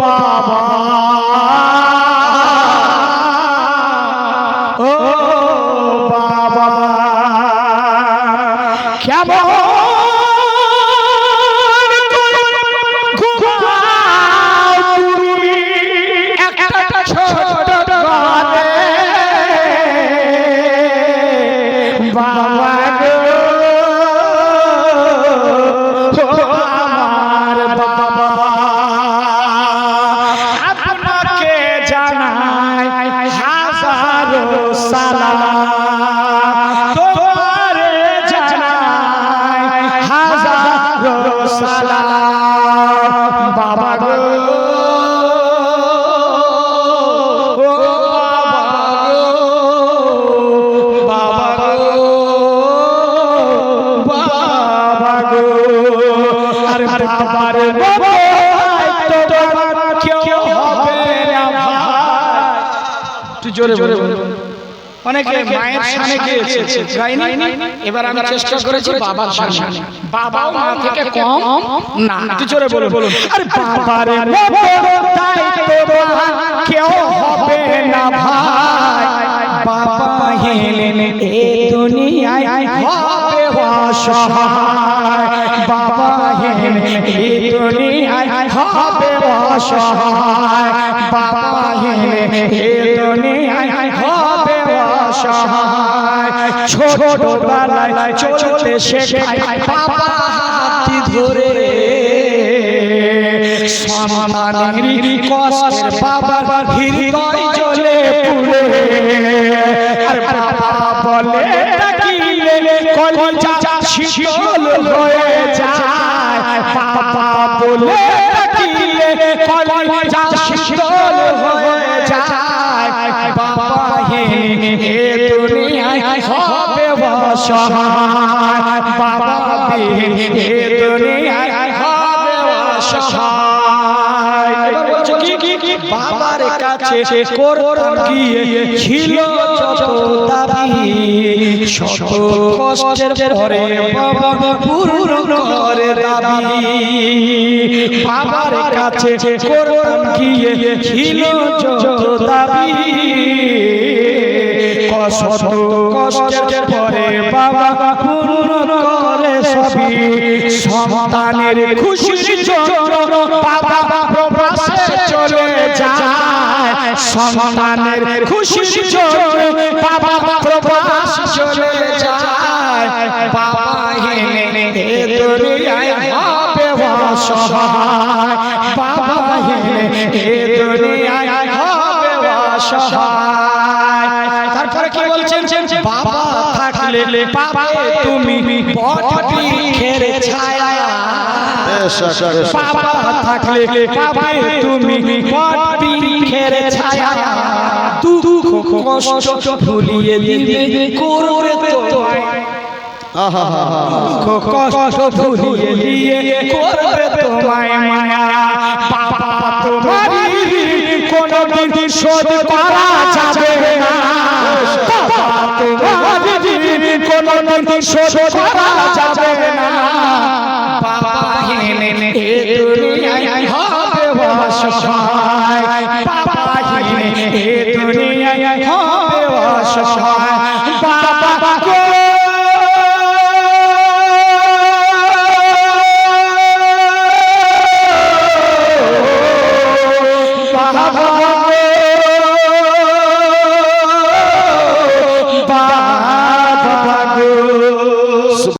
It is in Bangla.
বাবা ও বাবা কেমন অনেকে মায়ের শানে গিয়েছে গাইনি এবার আমি চেষ্টা করেছি বাবার শানে বাবা মা থেকে কম না একটু জোরে বলুন আরে বাবার তাই তো কেউ হবে না ভাই বাবা হেলে এই দুনিয়ায় হবে অসহায় বাবা হেলে এই দুনিয়ায় হবে অসহায় বাবা হেলে এই দুনিয়ায় হবে অসহায় ছোটবেলায় চলতে শেখায় বাবা হাতটি ধরে সন্তানের কষ্টের বাবার হৃদয় জ্বলে পুড়ে আর বাবা বলে ডাকিলে কলিজা শীতল হয়ে যায় বাবা বলে ডাকিলে কলিজা শীতল হয়ে যায় বাবা হে দুনিয়ায় হবে অসহায় বাবা হে দুনিয়ায় হবে অসহায় এবার বলছো কি বাবার কাছে করতাম গিয়ে ছিল যত দাবি শত কষ্টের পরে বাবা পূর্ণ করে দাবি বাবার কাছে করতাম গিয়ে ছিল যত দাবি কষ্ট কষ্টের পরে বাবা পূর্ণ করে সবই সন্তানের খুশির জন্য বাবা প্রবাসে চলে যায় সন্তানের খুশির জন্য বাবা প্রবাসে চলে যায় বাবা হেলে এই দুনিয়ায় হবে অসহায় বাবা হেলে এই দুনিয়ায় হবে অসহায় তারপরে কি বলছেন বাবা থাকলে পাবে তুমি বট বৃক্ষের ছায়া বাবা থাকলে পাবে তুমি বট বৃক্ষের ছায়া দুঃখ কষ্ট ভুলিয়ে দিবে করবে তোমায় কষ্ট ভুলিয়ে দিয়ে করবে তোমায় মায়া বাবা তোমার কোনদিন শোধ করা